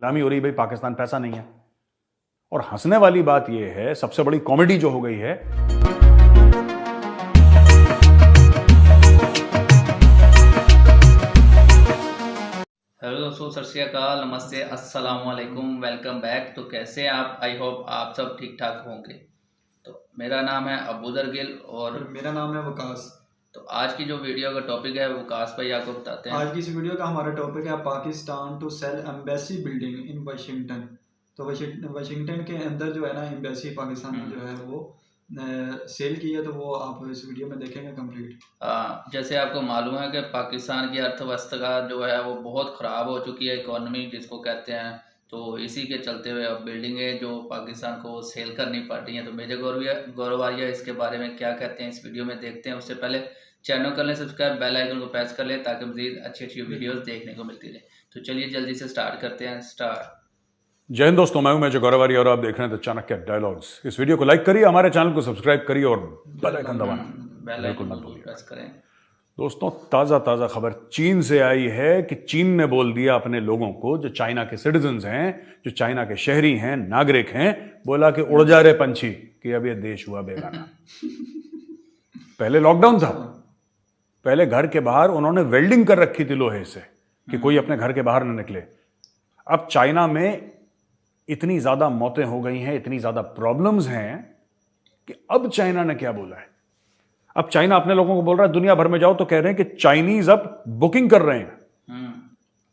गुलामी हो रही भाई, पाकिस्तान पैसा नहीं है। और हंसने वाली बात यह है, सबसे बड़ी कॉमेडी जो हो गई है, हेलो दोस्तों, सत श्री अकाल, नमस्ते, अस्सलाम वालेकुम, वेलकम बैक। तो कैसे हैं आप? आई होप आप सब ठीक ठाक होंगे। तो मेरा नाम है अबूदर गिल और मेरा नाम है वकास। तो आज की जो वीडियो का टॉपिक है वकास भाई आपको बताते हैं। आज की इस वीडियो का हमारा टॉपिक है Pakistan to sell embassy building in Washington. तो वाशिंगटन के अंदर जो है ना एम्बेसी पाकिस्तान में जो है वो सेल की है, तो वो आप इस वीडियो में देखेंगे कंप्लीट। जैसे आपको मालूम है कि पाकिस्तान की अर्थव्यवस्था जो है वो बहुत ख़राब हो चुकी है, इकोनॉमी जिसको कहते हैं। तो इसी के चलते हुए अब बिल्डिंगें जो पाकिस्तान को सेल करनी पड़ रही हैं। तो मेजर गौरवारिया इसके बारे में क्या कहते हैं इस वीडियो में देखते हैं। उससे पहले चैनल कर लें सब्सक्राइब, बेल आइकन को प्रेस कर लें ताकि मज़ीद अच्छी अच्छी वीडियोस देखने को मिलती रहे। तो चलिए जल्दी से स्टार्ट करते हैं। जय हिंद दोस्तों, मैं हूं मेजर गौरवारी और आप देख रहे हैं द चाणक्य डायलॉग्स। इस वीडियो को लाइक करिए, हमारे चैनल को सब्सक्राइब करिए और बेल आइकन दबाना बेल बिल्कुल आइकन मत को भूलिए। प्रेस करें। दोस्तों, ताज़ा खबर चीन से आई है कि चीन ने बोल दिया अपने लोगों को, जो चाइना के सिटीजन्स हैं, जो चाइना के शहरी हैं, नागरिक हैं, बोला कि उड़ जा रहे पंछी, कि अब ये देश हुआ बेगाना। पहले लॉकडाउन था, पहले घर के बाहर उन्होंने वेल्डिंग कर रखी थी लोहे से कि कोई अपने घर के बाहर न निकले। अब चाइना में इतनी ज्यादा मौतें हो गई हैं, इतनी ज्यादा प्रॉब्लम्स हैं कि अब चाइना ने क्या बोला है। अब चाइना अपने लोगों को बोल रहा है दुनिया भर में जाओ, तो कह रहे हैं कि चाइनीज अब बुकिंग कर रहे हैं,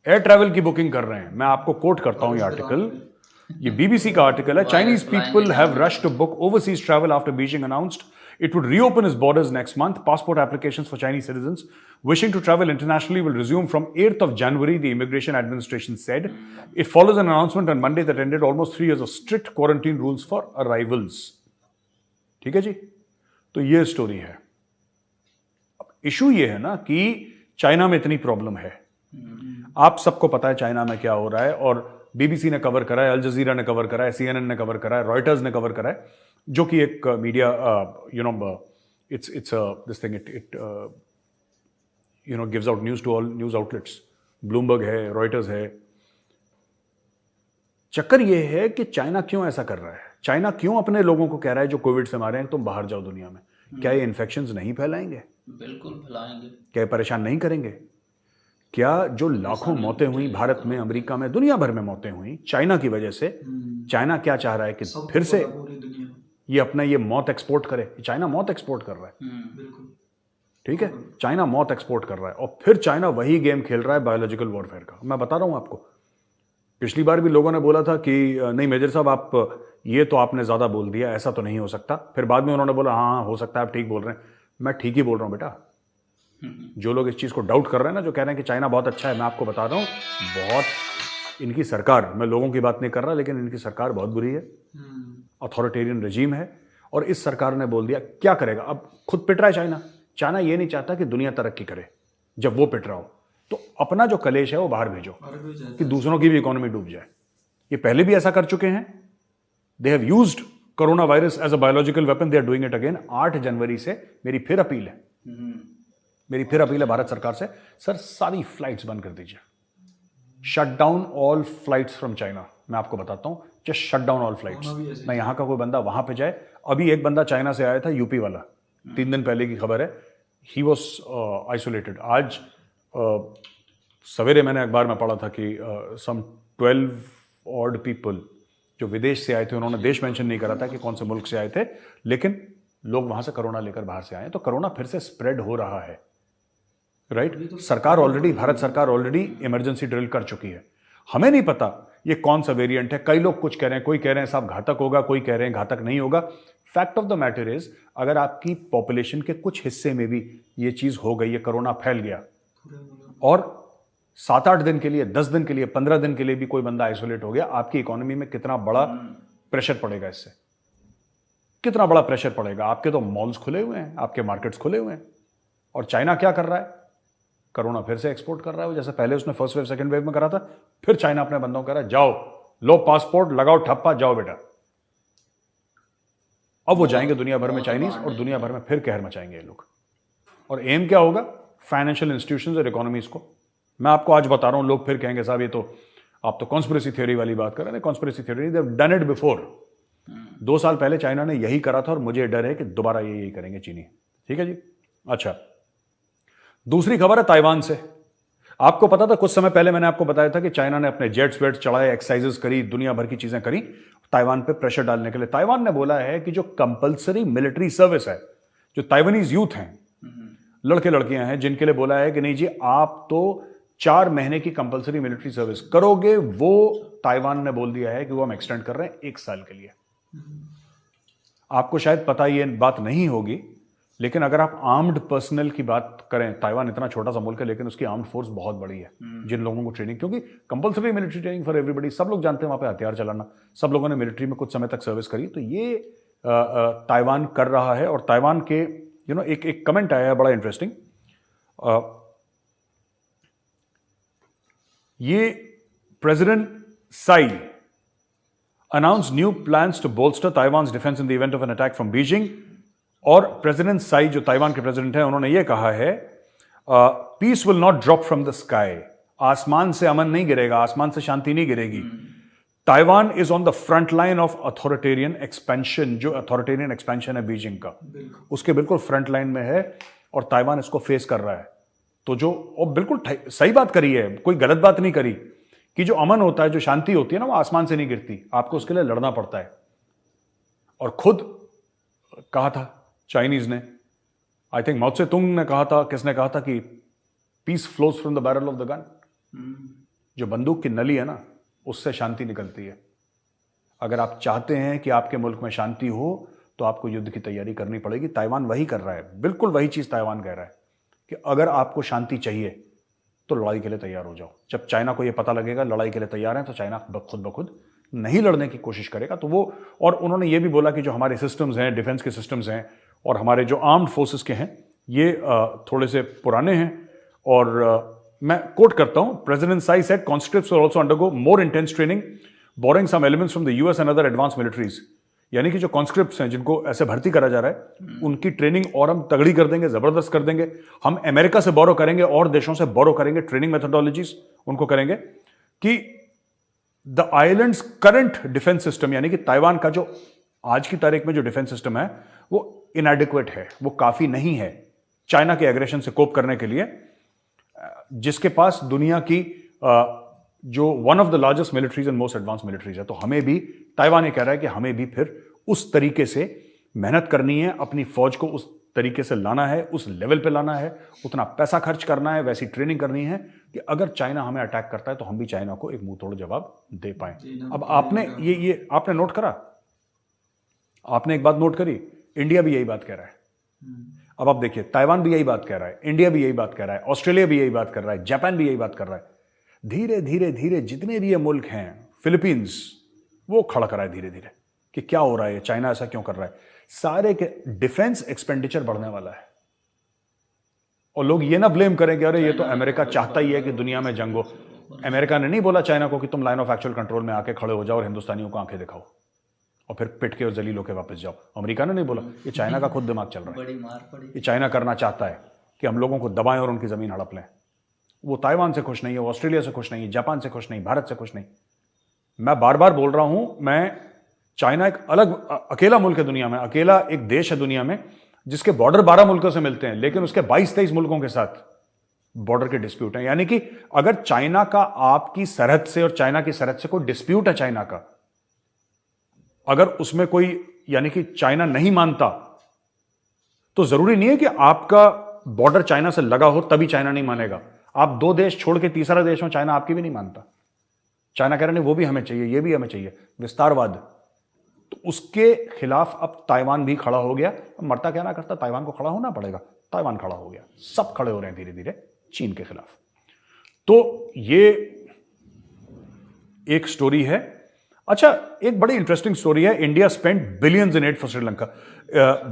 एयर ट्रैवल की बुकिंग कर रहे हैं। मैं आपको कोट करता हूं ये आर्टिकल, ये बीबीसी का आर्टिकल है। Chinese people have rushed to book overseas travel after Beijing announced it would reopen its borders next month. Passport applications for Chinese citizens wishing to travel internationally will resume from 8th of January, the Immigration Administration said. It follows an announcement on Monday that ended almost 3 years of strict quarantine rules for arrivals. ठीक है जी, तो ये story है। अब issue ये है ना कि चाइना में इतनी प्रॉब्लम है, आप सबको पता है चाइना में क्या हो रहा है, और बीबीसी ने कवर करा है, अल जजीरा ने कवर करा है, CNN ने कवर करा है, रॉयटर्स ने कवर करा है, जो कि एक media it's this thing, it gives out news to all news outlets. Bloomberg है, रॉयटर्स है। चक्कर ये है कि चाइना क्यों ऐसा कर रहा है, चाइना क्यों अपने लोगों को कह रहा है जो कोविड से मारे हैं तुम बाहर जाओ दुनिया में। क्या ये इन्फेक्शंस नहीं फैलाएंगे? बिल्कुल फैलाएंगे। क्या ये परेशान नहीं करेंगे? क्या जो लाखों मौतें हुई भारत में, अमेरिका में, दुनिया भर में मौतें हुई चाइना की वजह से, चाइना क्या चाह रहा है कि फिर से ये अपना ये मौत एक्सपोर्ट करे। चाइना मौत एक्सपोर्ट कर रहा है, ठीक है, चाइना मौत एक्सपोर्ट कर रहा है। और फिर चाइना वही गेम खेल रहा है बायोलॉजिकल वॉरफेयर का। मैं बता रहा हूं आपको, पिछली बार भी लोगों ने बोला था कि नहीं मेजर साहब आप ये तो आपने ज्यादा बोल दिया, ऐसा तो नहीं हो सकता। फिर बाद में उन्होंने बोला हाँ हो सकता है, आप ठीक बोल रहे हैं। मैं ठीक ही बोल रहा हूं बेटा। जो लोग इस चीज को डाउट कर रहे हैं ना, जो कह रहे हैं कि चाइना बहुत अच्छा है, मैं आपको बता रहा हूं बहुत इनकी सरकार, मैं लोगों की बात नहीं कर रहा, लेकिन इनकी सरकार बहुत बुरी है, अथॉरिटेरियन रजीम है। और इस सरकार ने बोल दिया, क्या करेगा? अब खुद पिट रहा है चाइना। चाइना ये नहीं चाहता कि दुनिया तरक्की करे। जब वो पिट रहा हो तो अपना जो कलेश है वो बाहर भेजो कि दूसरों की भी इकोनॉमी डूब जाए। ये पहले भी ऐसा कर चुके हैं। They have used corona virus as a biological weapon, they are doing it again. 8 जनवरी से मेरी फिर अपील है भारत सरकार से, सर सारी फ्लाइट्स बंद कर दीजिए, shut down all flights from China. मैं आपको बताता हूं, just shut down all flights. ना यहां का कोई बंदा वहां पे जाए। अभी एक बंदा चाइना से आया था, यूपी वाला, 3 दिन पहले की खबर है। He was isolated. आज सवेरे मैंने अखबार में पढ़ा था कि सम 12 ऑड पीपल जो विदेश से आए थे, उन्होंने देश मेंशन नहीं करा था कि कौन से मुल्क से आए थे, लेकिन लोग वहां से कोरोना लेकर बाहर से आए। तो कोरोना फिर से स्प्रेड हो रहा है, राइट। सरकार ऑलरेडी, भारत सरकार ऑलरेडी इमरजेंसी ड्रिल कर चुकी है। हमें नहीं पता ये कौन सा वेरिएंट है। कई लोग कुछ कह रहे हैं, कोई कह रहे हैं साहब घातक होगा, कोई कह रहे हैं घातक नहीं होगा। Fact of the matter is, अगर आपकी पॉपुलेशन के कुछ हिस्से में भी ये चीज हो गई, ये कोरोना फैल गया, और 7-8 दिन के लिए, 10 दिन के लिए, 15 दिन के लिए भी कोई बंदा आइसोलेट हो गया, आपकी इकोनॉमी में कितना बड़ा प्रेशर पड़ेगा इससे, कितना बड़ा प्रेशर पड़ेगा। आपके तो मॉल्स खुले हुए हैं, आपके मार्केट्स खुले हुए हैं, और चाइना क्या कर रहा है? कोरोना फिर से एक्सपोर्ट कर रहा है। जैसे पहले उसने फर्स्ट वेव सेकंड वेव में करा था, फिर चाइना अपने बंदों को कह रहा है जाओ, लो पासपोर्ट, लगाओ ठप्पा, जाओ बेटा। अब वो जाएंगे दुनिया भर में चाइनीज, और दुनिया भर में फिर कहर मचाएंगे ये लोग। और एम क्या होगा? फाइनेंशियल इंस्टीट्यूशंस और इकोनॉमीज को। मैं आपको आज बता रहा हूं, लोग फिर कहेंगे साहब ये तो आप तो कॉन्स्पिरेसी थ्योरी वाली बात कर रहे हैं, conspiracy theory, they have done it before. 2 साल पहले चाइना ने यही करा था और मुझे डर है कि दोबारा यही करेंगे चीनी। ठीक है जी। अच्छा, दूसरी खबर है ताइवान से। आपको पता था, कुछ समय पहले मैंने आपको बताया था कि चाइना ने अपने जेट्स वेट्स चढ़ाए, एक्सरसाइजेस करी, दुनिया भर की चीजें करी ताइवान पे प्रेशर डालने के लिए। ताइवान ने बोला है कि जो कंपलसरी मिलिट्री सर्विस है, जो ताइवानीज यूथ हैं, लड़के लड़कियां हैं, जिनके लिए बोला है कि नहीं जी आप तो 4 महीने की कंपलसरी मिलिट्री सर्विस करोगे, वो ताइवान ने बोल दिया है कि वो हम एक्सटेंड कर रहे हैं 1 साल के लिए। आपको शायद पता ये बात नहीं होगी, लेकिन अगर आप आर्म्ड पर्सनल की बात करें, ताइवान इतना छोटा सा मुल्क है लेकिन उसकी आर्म्ड फोर्स बहुत बड़ी है, जिन लोगों को ट्रेनिंग, क्योंकि compulsory military training for everybody, सब लोग जानते हैं वहां पे हथियार चलाना, सब लोगों ने मिलिट्री में कुछ समय तक सर्विस करी, तो ये ताइवान कर रहा है। और ताइवान के एक कमेंट आया है बड़ा इंटरेस्टिंग, ये president Sai announced new plans to bolster Taiwan's defense in the event of an attack from Beijing। और प्रेसिडेंट साई जो ताइवान के प्रेसिडेंट हैं, उन्होंने ये कहा है peace will not drop from the sky, आसमान से अमन नहीं गिरेगा, आसमान से शांति नहीं गिरेगी। Taiwan is on the front line of authoritarian expansion, जो अथॉरिटेरियन एक्सपेंशन है बीजिंग का, उसके बिल्कुल फ्रंट लाइन में है और ताइवान इसको फेस कर रहा है। तो जो और बिल्कुल सही बात करी है, कोई गलत बात नहीं करी कि जो अमन होता है, जो शांति होती है ना, वो आसमान से नहीं गिरती, आपको उसके लिए लड़ना पड़ता है। और खुद कहा था चाइनीज ने, आई थिंक माओ त्से तुंग ने कहा था, किसने कहा था कि peace flows from the barrel of the gun. जो बंदूक की नली है ना, उससे शांति निकलती है। अगर आप चाहते हैं कि आपके मुल्क में शांति हो तो आपको युद्ध की तैयारी करनी पड़ेगी। ताइवान वही कर रहा है, बिल्कुल वही चीज ताइवान कह रहा है कि अगर आपको शांति चाहिए तो लड़ाई के लिए तैयार हो जाओ। जब चाइना को यह पता लगेगा लड़ाई के लिए तैयार है, तो चाइना खुद ब खुद नहीं लड़ने की कोशिश करेगा। तो वो, और उन्होंने ये भी बोला कि जो हमारे सिस्टम्स हैं, डिफेंस के सिस्टम्स हैं और हमारे जो आर्म्ड फोर्सेस के हैं, ये थोड़े से पुराने हैं। और मैं कोट करता हूं, president Tsai said conscripts will also undergo more intense training, borrowing some elements from the US and other advance militaries. यानी कि जो कॉन्स्क्रिप्ट्स हैं, जिनको ऐसे भर्ती करा जा रहा है, उनकी ट्रेनिंग और हम तगड़ी कर देंगे, जबरदस्त कर देंगे। हम अमेरिका से बोरो करेंगे और देशों से बोरो करेंगे, ट्रेनिंग मेथोडोलॉजीज उनको करेंगे कि the islands current defence system, यानी कि ताइवान का जो आज की तारीख में जो डिफेंस सिस्टम है वो इनएडिक्वेट है, वो काफी नहीं है चाइना के एग्रेशन से कोप करने के लिए, जिसके पास दुनिया की जो one of the largest militaries and most advance militaries है। तो हमें भी, ताइवान ये कह रहा है कि हमें भी फिर उस तरीके से मेहनत करनी है, अपनी फौज को उस तरीके से लाना है, उस लेवल पे लाना है, उतना पैसा खर्च करना है, वैसी ट्रेनिंग करनी है कि अगर चाइना हमें अटैक करता है तो हम भी चाइना को एक मुंह तोड़ जवाब दे पाए। अब आपने ये आपने नोट करा, आपने एक बात नोट करी, इंडिया भी यही बात कह रहा है। अब आप देखिए, ताइवान भी यही बात कह रहा है, इंडिया भी यही बात कह रहा है, ऑस्ट्रेलिया भी यही बात कर रहा है, जापान भी यही बात कर रहा है। धीरे धीरे धीरे जितने भी ये मुल्क हैं, फिलीपींस, वो खड़ा करा है धीरे धीरे कि क्या हो रहा है, चाइना ऐसा क्यों कर रहा है। सारे के डिफेंस एक्सपेंडिचर बढ़ने वाला है। और लोग ये ना ब्लेम करें कि अरे ये तो अमेरिका चाहता ही है कि दुनिया में जंग हो। अमेरिका ने नहीं बोला चाइना को कि तुम लाइन ऑफ एक्चुअल कंट्रोल में आके खड़े हो जाओ और हिंदुस्तानियों को आंखें दिखाओ और फिर पिट के और जलील होकर वापस जाओ। अमेरिका ने नहीं बोला, ये चाइना का खुद दिमाग चल रहा है। बड़ी मार पड़ी। ये चाइना करना चाहता है कि हम लोगों को दबाएं और उनकी जमीन हड़प लें। वो ताइवान से खुश नहीं है, ऑस्ट्रेलिया से खुश नहीं है, जापान से खुश नहीं, भारत से खुश नहीं। मैं बार बार बोल रहा हूं, मैं चाइना एक अलग अकेला मुल्क है दुनिया में, अकेला एक देश है दुनिया में जिसके बॉर्डर 12 मुल्कों से मिलते हैं, लेकिन उसके 22-23 मुल्कों के साथ बॉर्डर के डिस्प्यूट हैं। यानी कि अगर चाइना का आपकी सरहद से और चाइना की सरहद से कोई डिस्प्यूट है चाइना का, अगर उसमें कोई, यानी कि चाइना नहीं मानता, तो जरूरी नहीं है कि आपका बॉर्डर चाइना से लगा हो तभी चाइना नहीं मानेगा। आप 2 देश छोड़ के तीसरा देश हो, चाइना आपकी भी नहीं मानता। चाइना कह रहे नहीं वो भी हमें चाहिए, ये भी हमें चाहिए, विस्तारवाद। तो उसके खिलाफ अब ताइवान भी खड़ा हो गया। मरता क्या ना करता, ताइवान को खड़ा होना पड़ेगा। ताइवान खड़ा हो गया, सब खड़े हो रहे हैं धीरे धीरे चीन के खिलाफ। तो ये एक स्टोरी है। अच्छा, एक बड़ी इंटरेस्टिंग स्टोरी है, India spend billions in aid for Sri Lanka.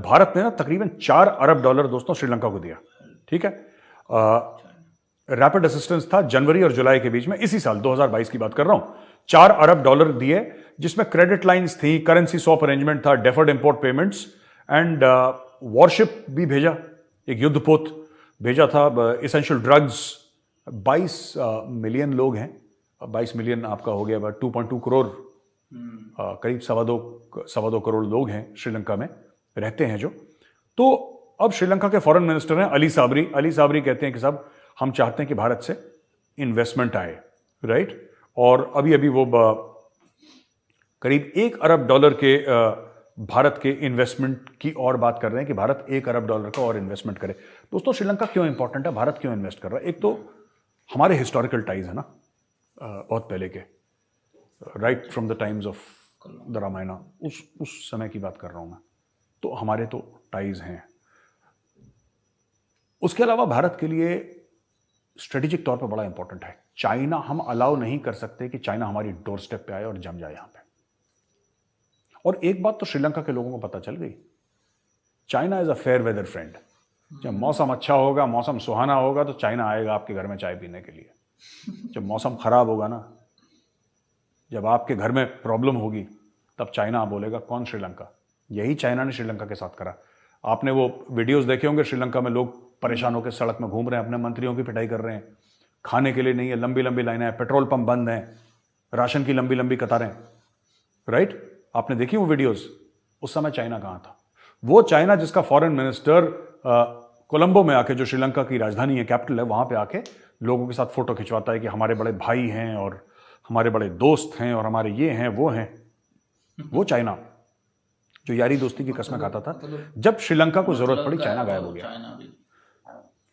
Bharat ने ना तकरीबन $4 अरब दोस्तों श्रीलंका को दिया। ठीक है, रैपिड असिस्टेंस था जनवरी और जुलाई के बीच में, इसी साल 2022 की बात कर रहा हूं। $4 अरब दिए, जिसमें क्रेडिट लाइंस थी, करेंसी स्वैप अरेंजमेंट था, deferred import payments and worship भी भेजा, एक युद्धपोत भेजा था, एसेंशियल ड्रग्स। 22 मिलियन लोग हैं 22 मिलियन आपका हो गया, 2.2 करोड़, करीब 2.25 करोड़ लोग हैं श्रीलंका में रहते हैं जो। तो अब श्रीलंका के फॉरेन मिनिस्टर हैं अली साबरी। अली साबरी कहते हैं कि साहब हम चाहते हैं कि भारत से इन्वेस्टमेंट आए, राइट। और अभी अभी वो करीब $1 अरब के भारत के इन्वेस्टमेंट की और बात कर रहे हैं कि भारत $1 अरब का और इन्वेस्टमेंट करे। दोस्तों श्रीलंका क्यों इंपॉर्टेंट है, भारत क्यों इन्वेस्ट कर रहा है? एक तो हमारे हिस्टोरिकल टाइज है ना, बहुत पहले के, right from the times of the Ramayana, उस समय की बात कर रहा हूं मैं। तो हमारे तो टाइज हैं। उसके अलावा भारत के लिए स्ट्रेटेजिक तौर पर बड़ा इंपॉर्टेंट है। चाइना हम अलाउ नहीं कर सकते कि चाइना हमारी डोर स्टेप पे आए और जम जाए यहां पे। और एक बात तो श्रीलंका के लोगों को पता चल गई, China is a fair weather friend. जब मौसम अच्छा होगा, मौसम सुहाना होगा, तो चाइना आएगा आपके घर में चाय पीने के लिए। जब मौसम खराब होगा ना, जब आपके घर में प्रॉब्लम होगी, तब चाइना बोलेगा कौन श्रीलंका। यही चाइना ने श्रीलंका के साथ करा। आपने वो वीडियोस देखे होंगे, श्रीलंका में लोग परेशान होकर सड़क में घूम रहे हैं, अपने मंत्रियों की पिटाई कर रहे हैं, खाने के लिए नहीं है, लंबी लंबी लाइनें हैं, पेट्रोल पंप बंद हैं, राशन की लंबी लंबी कतारें, राइट। आपने देखी वो वीडियोस? उस समय चाइना कहां था? वो चाइना जिसका फॉरेन मिनिस्टर कोलंबो में आके, जो श्रीलंका की राजधानी है, कैपिटल है, वहां पे आके लोगों के साथ फोटो खिंचवाता है कि हमारे बड़े भाई हैं और हमारे बड़े दोस्त हैं और हमारे ये हैं वो हैं। वो चाइना जो यारी दोस्ती की कस्में खाता था, जब श्रीलंका को जरूरत पड़ी चाइना गायब हो गया। चाइना भी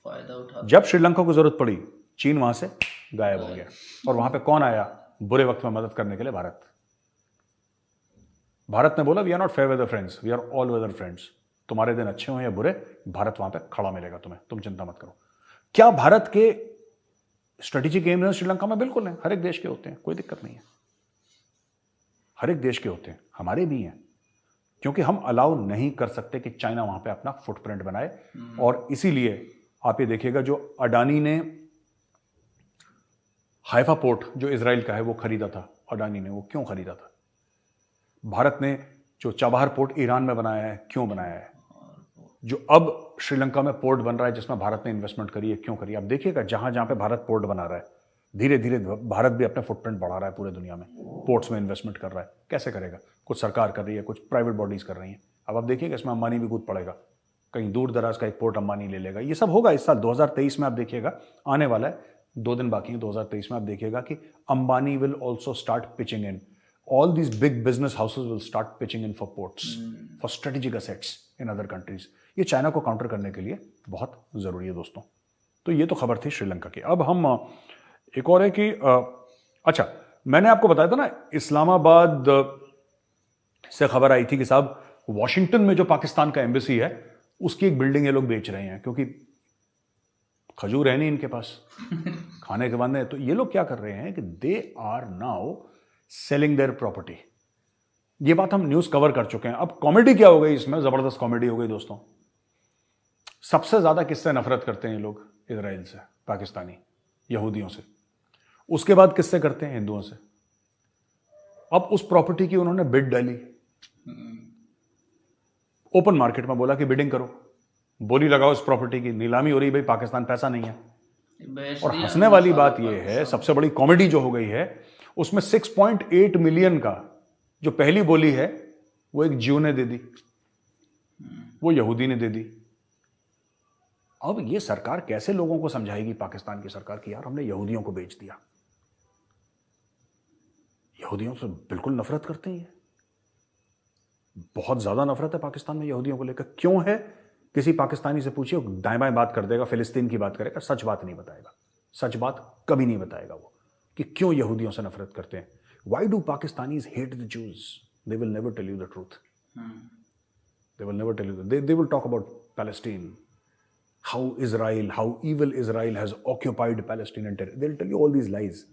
फायदा उठा। जब श्रीलंका को जरूरत पड़ी चीन वहां से गायब हो गया। और वहां पे कौन आया बुरे वक्त में मदद करने के लिए? भारत। भारत ने बोला we are not fair weather friends, we are all weather friends. तुम्हारे दिन अच्छे हो या बुरे, भारत वहां पे खड़ा मिलेगा तुम्हें, तुम चिंता मत करो। क्या भारत के स्ट्रेटेजिक एम श्रीलंका में? बिल्कुल है, हर एक देश के होते हैं, कोई दिक्कत नहीं है, हर एक देश के होते हैं, हमारे भी हैं। क्योंकि हम अलाउ नहीं कर सकते कि चाइना वहां पे अपना फुटप्रिंट बनाए। और इसीलिए आप ये देखिएगा, जो अडानी ने हाइफा पोर्ट जो इजराइल का है वो खरीदा था, अडानी ने, वो क्यों खरीदा था? भारत ने जो चाबहार पोर्ट ईरान में बनाया है, क्यों बनाया है? जो अब श्रीलंका में पोर्ट बन रहा है जिसमें भारत ने इन्वेस्टमेंट करी है, क्यों करी? आप देखिएगा जहां जहां पे भारत पोर्ट बना रहा है, धीरे धीरे भारत भी अपना फुटप्रिंट बढ़ा रहा है पूरे दुनिया में, पोर्ट्स में इन्वेस्टमेंट कर रहा है। कैसे करेगा? कुछ सरकार कर रही है, कुछ प्राइवेट बॉडीज कर रही हैं। अब आप देखिएगा इसमें अंबानी भी कूद पड़ेगा, कहीं दूर दराज का एक पोर्ट अंबानी ले लेगा। ये सब होगा इस साल 2023 में। आप देखिएगा आने वाला है, 2 दिन बाकी है 2023 में। आप देखिएगा कि Ambani will also start pitching in, all these big business houses will start pitching in for ports, for strategic assets in other countries. ये चाइना को काउंटर करने के लिए बहुत जरूरी है दोस्तों। तो ये तो खबर थी श्रीलंका की। अब हम एक और है कि अच्छा, मैंने आपको बताया था ना, इस्लामाबाद से खबर आई थी कि साहब वॉशिंगटन में जो पाकिस्तान का एम्बेसी है उसकी एक बिल्डिंग ये लोग बेच रहे हैं, क्योंकि खजूर है नहीं इनके पास खाने के बाद। तो ये लोग क्या कर रहे हैं कि they are now selling their property. ये बात हम न्यूज कवर कर चुके हैं। अब कॉमेडी क्या हो गई इसमें? जबरदस्त कॉमेडी हो गई दोस्तों। सबसे ज्यादा किससे नफरत करते हैं ये लोग? इजराइल से, पाकिस्तानी यहूदियों से। उसके बाद किससे करते हैं? हिंदुओं से। अब उस प्रॉपर्टी की उन्होंने बिड डाली, ओपन मार्केट में बोला कि बिडिंग करो, बोली लगाओ इस प्रॉपर्टी की, नीलामी हो रही। भाई पाकिस्तान पैसा नहीं है। और हंसने वाली बात यह है, सबसे बड़ी कॉमेडी जो हो गई है, उसमें 6.8 मिलियन का जो पहली बोली है वो एक ज्यू ने दे दी, वो यहूदी ने दे दी। अब ये सरकार कैसे लोगों को समझाएगी, पाकिस्तान की सरकार, की यार हमने यहूदियों को बेच दिया। यहूदियों से बिल्कुल नफरत करते हैं, बहुत ज्यादा नफरत है पाकिस्तान में यहूदियों को लेकर। क्यों है? किसी पाकिस्तानी से पूछिए, दाएं बाएं बात कर देगा, फिलिस्तीन की बात करेगा, सच बात नहीं बताएगा। सच बात कभी नहीं बताएगा वो, कि क्यों यहूदियों से नफरत करते हैं। Why do Pakistanis hate the Jews? They will never tell you the truth. They will never tell you. They will talk about Palestine, how Israel, how evil Israel has occupied Palestine and territory. They will tell you all these lies,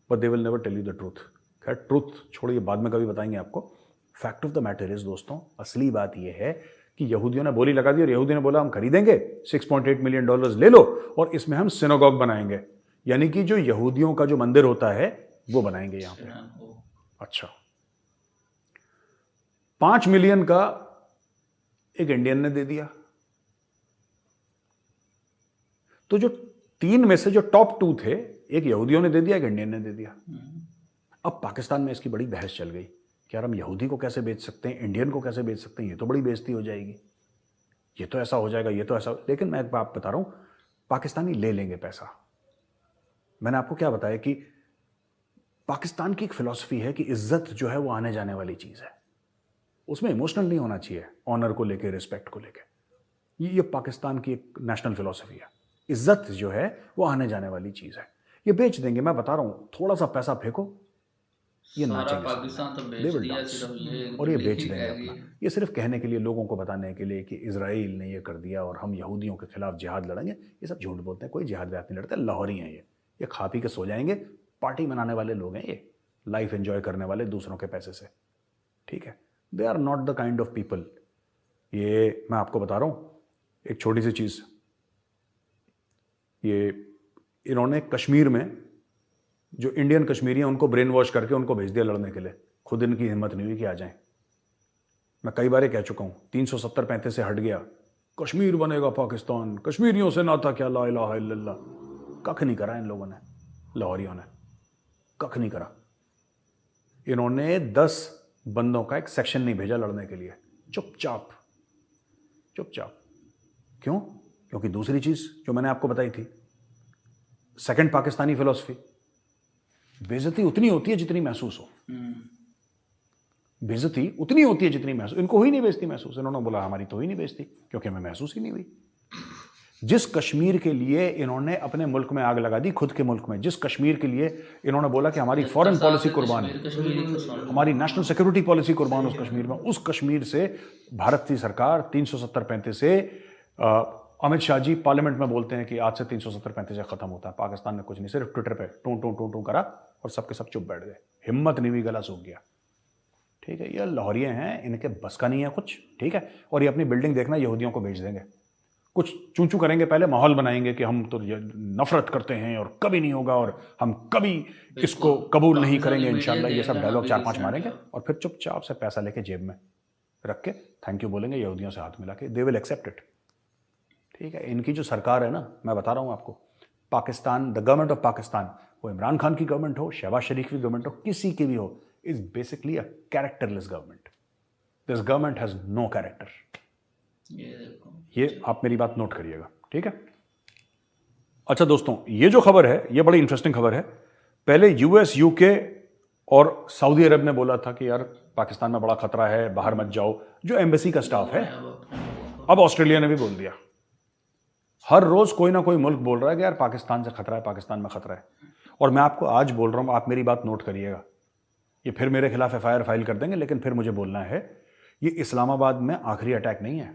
but they will never tell you the truth. खैर, truth छोड़िए, बाद में कभी बताएंगे आपको। Fact of the matter is दोस्तों, असली बात यह है कि यहूदियों ने बोली लगा दी और यहूदियों ने बोला हम खरीदेंगे, $6.8 मिलियन ले लो और इसमें हम सिनेगॉग बनाएंगे, यानी कि जो यहूदियों का जो मंदिर होता है वो बनाएंगे यहां पे। अच्छा, 5 मिलियन का एक इंडियन ने दे दिया। तो जो 3 में से जो टॉप 2 थे, एक यहूदियों ने दे दिया, एक इंडियन ने दे दिया। अब पाकिस्तान में इसकी बड़ी बहस चल गई कि यार हम यहूदी को कैसे बेच सकते हैं, इंडियन को कैसे बेच सकते हैं, ये तो बड़ी बेइज्जती हो जाएगी, ये तो ऐसा हो जाएगा, ये तो ऐसा। लेकिन मैं एक बात बता रहा हूं, पाकिस्तानी ले लेंगे पैसा। मैंने आपको क्या बताया कि पाकिस्तान की एक फिलॉसफी है कि इज्जत जो है वो आने जाने वाली चीज है, उसमें इमोशनल नहीं होना चाहिए, ऑनर को लेके, रिस्पेक्ट को लेके। ये पाकिस्तान की एक नेशनल फिलॉसफी है। इज्जत जो है वो आने जाने वाली चीज है। ये बेच देंगे, मैं बता रहा हूं, थोड़ा सा पैसा फेंको, ये सारा नाचेंगे, पाकिस्तान तो They बेच will दिया, dance। सिर्फ ये और ये दिल्ली बेच ही देंगे रह अपना। गई। ये सिर्फ कहने के लिए, लोगों को बताने के लिए कि इजराइल ने ये कर दिया और हम यहूदियों के खिलाफ जिहाद लड़ेंगे। ये सब झूठ बोलते हैं, कोई जिहाद व्याद नहीं लड़ते, लाहौरी हैं ये खा पी के सो जाएंगे, पार्टी मनाने वाले लोग हैं, ये लाइफ एंजॉय करने वाले दूसरों के पैसे से, ठीक है। They are not the kind of people. ये मैं आपको बता रहा हूं एक छोटी सी चीज, ये इन्होंने कश्मीर में जो इंडियन कश्मीरी हैं उनको ब्रेन वॉश करके उनको भेज दिया लड़ने के लिए, खुद इनकी हिम्मत नहीं हुई कि आ जाएं। मैं कई बार कह चुका हूं, 370-35 से हट गया, कश्मीर बनेगा पाकिस्तान, कश्मीरियों से नाता क्या, ला इलाहा इल्लल्लाह। कख नहीं करा इन लोगों ने, लाहौरियों ने कख नहीं करा। इन्होंने 10 बंदों का एक सेक्शन नहीं भेजा लड़ने के लिए, चुपचाप चुपचाप। क्यों? क्योंकि दूसरी चीज जो मैंने आपको बताई थी, सेकंड पाकिस्तानी फिलॉसफी, बेइज्जती उतनी होती है जितनी महसूस हो। बेइज्जती उतनी होती है जितनी महसूस, इनको हुई नहीं बेइज्जती महसूस। इन्होंने बोला हमारी तो हुई नहीं बेइज्जती, क्योंकि हमें महसूस ही नहीं हुई। जिस कश्मीर के लिए इन्होंने अपने मुल्क में आग लगा दी, खुद के मुल्क में, जिस कश्मीर के लिए इन्होंने बोला कि हमारी फॉरेन पॉलिसी कुर्बान है, हमारी नेशनल सिक्योरिटी पॉलिसी कुर्बान उस कश्मीर में, उस कश्मीर से भारत की सरकार 370-35 से अमित शाह जी पार्लियामेंट में बोलते हैं कि आज से 370-35 से खत्म होता है। पाकिस्तान ने कुछ नहीं, सिर्फ ट्विटर पे टू टू टू टू करा और सबके सब चुप बैठ गए, हिम्मत नहीं हुई, गला सूख गया, ठीक है। ये लाहौरिये हैं, इनके बस का नहीं है कुछ, ठीक है। और ये अपनी बिल्डिंग देखना यहूदियों को भेज देंगे, कुछ चूचू करेंगे, पहले माहौल बनाएंगे कि हम तो नफरत करते हैं और कभी नहीं होगा और हम कभी इसको कबूल नहीं करेंगे इंशाल्लाह। ये सब डायलॉग 4-5 मारेंगे और फिर चुपचाप से पैसा लेके जेब में रख के थैंक यू बोलेंगे, यहूदियों से हाथ मिला के, दे विल एक्सेप्ट इट, ठीक है। इनकी जो सरकार है ना, मैं बता रहा हूं आपको, Pakistan, the government of Pakistan, वो इमरान खान की गवर्नमेंट हो, शहबाज शरीफ की गवर्नमेंट हो, किसी की भी हो, is basically a characterless government. This government has no character. ये आप मेरी बात नोट करिएगा, ठीक है। अच्छा दोस्तों, ये जो खबर है ये बड़ी इंटरेस्टिंग खबर है। पहले यूएस, यूके और सऊदी अरब ने बोला था कि यार पाकिस्तान में बड़ा खतरा है, बाहर मत जाओ, जो एम्बेसी का स्टाफ है। अब ऑस्ट्रेलिया ने भी बोल दिया। हर रोज कोई ना कोई मुल्क बोल रहा है कि यार पाकिस्तान से खतरा है, पाकिस्तान में खतरा है। और मैं आपको आज बोल रहा हूं, आप मेरी बात नोट करिएगा, ये फिर मेरे खिलाफ एफआईआर फाइल कर देंगे, लेकिन फिर मुझे बोलना है, ये इस्लामाबाद में आखिरी अटैक नहीं है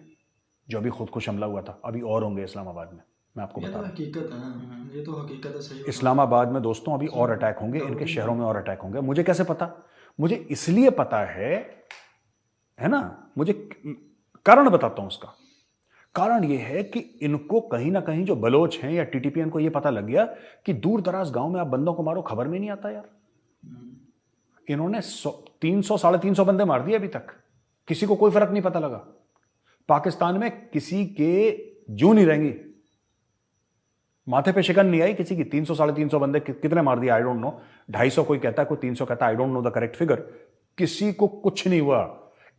जो अभी खुदकुश हमला हुआ था, अभी और होंगे इस्लामाबाद में, मैं आपको बता रहा हूं। हकीकत है, ये तो हकीकत है, सही। इस्लामाबाद में दोस्तों अभी और अटैक होंगे, इनके शहरों में और अटैक होंगे। मुझे कैसे पता? मुझे इसलिए पता है ना, मुझे कारण बताता हूं। उसका कारण यह है कि इनको कहीं ना कहीं, जो बलोच हैं या टीटीपीएन को यह पता लग गया कि दूर दराज गांव में आप बंदों को मारो, खबर में नहीं आता यार। इन्होंने 300-350 बंदे मार दिए अभी तक, किसी को कोई फर्क नहीं पता लगा। पाकिस्तान में किसी के जूं नहीं रहेंगी, माथे पे शिकन नहीं आई किसी की। 300-350 बंदे कितने मार दिए आई डोंट नो, 250 कोई कहता है, कोई 300 कहता है, I don't know the correct figure. किसी को कुछ नहीं हुआ।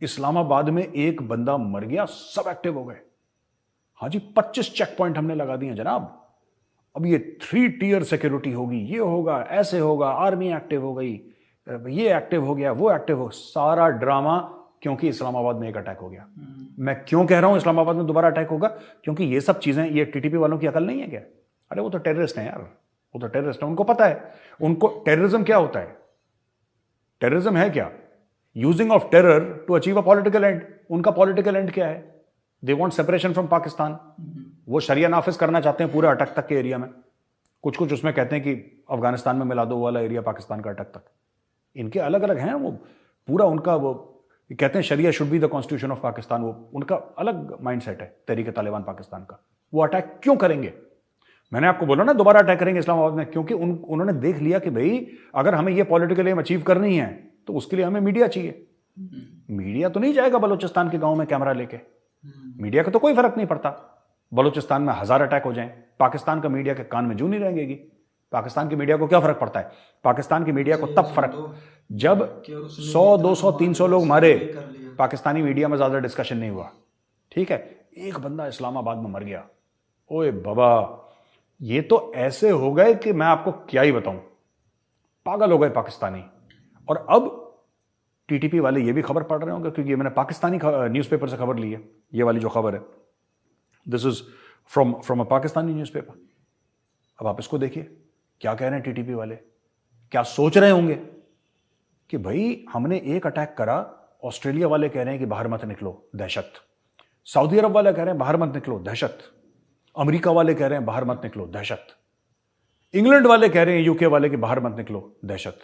इस्लामाबाद में एक बंदा मर गया, सब एक्टिव हो गए। हाँ जी, 25 चेक पॉइंट हमने लगा दिए जनाब। अब ये 3 टियर सिक्योरिटी होगी, ये होगा, ऐसे होगा, आर्मी एक्टिव हो गई, ये एक्टिव हो गया, वो एक्टिव हो, सारा ड्रामा क्योंकि इस्लामाबाद में एक अटैक हो गया। मैं क्यों कह रहा हूं इस्लामाबाद में दोबारा अटैक होगा? क्योंकि ये सब चीजें, ये टीटीपी वालों की अकल नहीं है क्या? अरे वो तो टेररिस्ट हैं यार, वो तो टेररिस्ट है, उनको पता है। उनको टेररिज्म क्या होता है? टेररिज्म है क्या? Using of terror to achieve a political end. उनका पॉलिटिकल एंड क्या है? They want separation from Pakistan. वो शरिया नाफिज करना चाहते हैं पूरे अटक तक के एरिया में। कुछ कुछ उसमें कहते हैं कि अफगानिस्तान में मिला दो वाला एरिया पाकिस्तान का अटक तक। इनके अलग अलग हैं, वो पूरा उनका, वो कहते हैं शरिया should be the constitution of Pakistan. वो उनका अलग माइंडसेट है तहरीक तालिबान पाकिस्तान का। वो अटैक क्यों करेंगे? मैंने आपको बोला ना दोबारा अटैक करेंगे इस्लामाबाद में, क्योंकि उन्होंने देख लिया कि भाई अगर हमें ये पॉलिटिकल एम अचीव करनी है तो उसके लिए हमें मीडिया चाहिए। मीडिया तो नहीं जाएगा बलूचिस्तान के गांव में कैमरा लेके, मीडिया का तो कोई फर्क नहीं पड़ता। बलूचिस्तान में 1000 अटैक हो जाएं, पाकिस्तान का मीडिया के कान में जू नहीं रहेंगी। पाकिस्तान की मीडिया को क्या फर्क पड़ता है? पाकिस्तान की मीडिया को तब फर्क जब 100, 200, 300 लोग मारे, पाकिस्तानी मीडिया में ज्यादा डिस्कशन नहीं हुआ। ठीक है, एक बंदा इस्लामाबाद में मर गया, ओए बाबा, ये तो ऐसे हो गए कि मैं आपको क्या ही बताऊं, पागल हो गए पाकिस्तानी। और अब टीटीपी वाले ये भी खबर पढ़ रहे होंगे, क्योंकि मैंने पाकिस्तानी न्यूज़पेपर से खबर ली है, ये वाली जो खबर है, this is from a Pakistani newspaper. अब आप इसको देखिए, क्या कह रहे हैं टीटीपी वाले, क्या सोच रहे होंगे कि भाई हमने एक अटैक करा, ऑस्ट्रेलिया वाले कह रहे हैं कि बाहर मत निकलो, दहशत। सऊदी अरब वाले कह रहे हैं बाहर मत निकलो, दहशत। अमेरिका वाले कह रहे हैं बाहर मत निकलो, दहशत। इंग्लैंड वाले कह रहे हैं, यूके वाले कि बाहर मत निकलो, दहशत।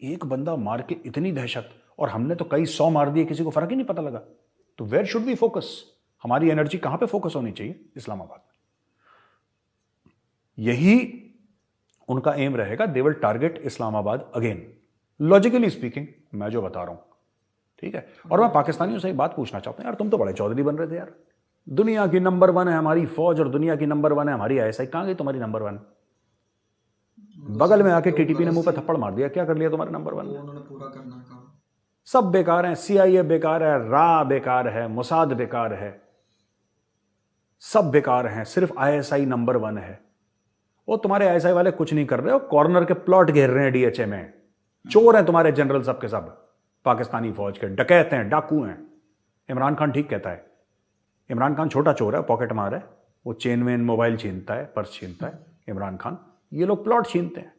एक बंदा मार के इतनी दहशत, और हमने तो कई 100 मार दिए, किसी को फर्क ही नहीं पता लगा। तो वेयर शुड वी फोकस? हमारी एनर्जी कहां पे फोकस होनी चाहिए? इस्लामाबाद में। यही उनका एम रहेगा, they will target Islamabad again, logically speaking, मैं जो बता रहा हूं। ठीक है, और मैं पाकिस्तानियों से एक बात पूछना चाहता हूं, यार तुम तो बड़े चौधरी बन रहे थे यार, दुनिया की नंबर 1 है हमारी फौज और दुनिया की नंबर 1 है हमारी आईएसआई, कहां गई तुम्हारी नंबर 1? बगल में आके टीटीपी ने मुंह पे थप्पड़ मार दिया, क्या कर लिया तुम्हारे नंबर 1? उन्होंने पूरा करना कहा। सब बेकार हैं, सीआईए बेकार है, रा बेकार है, मोसाद बेकार है, सब बेकार हैं, सिर्फ आईएसआई नंबर 1 है। वो तुम्हारे आईएसआई वाले कुछ नहीं कर रहे हो, कॉर्नर के प्लॉट घेर रहे हैं डीएचए में, चोर हैं तुम्हारे जनरल सब के सब, पाकिस्तानी फौज के डकैत हैं, डाकू हैं। इमरान खान ठीक कहता है, इमरान खान छोटा चोर है, पॉकेट मार है, वो चेन वेन मोबाइल छीनता है, पर्स छीनता है इमरान खान, ये लोग प्लॉट छीनते हैं।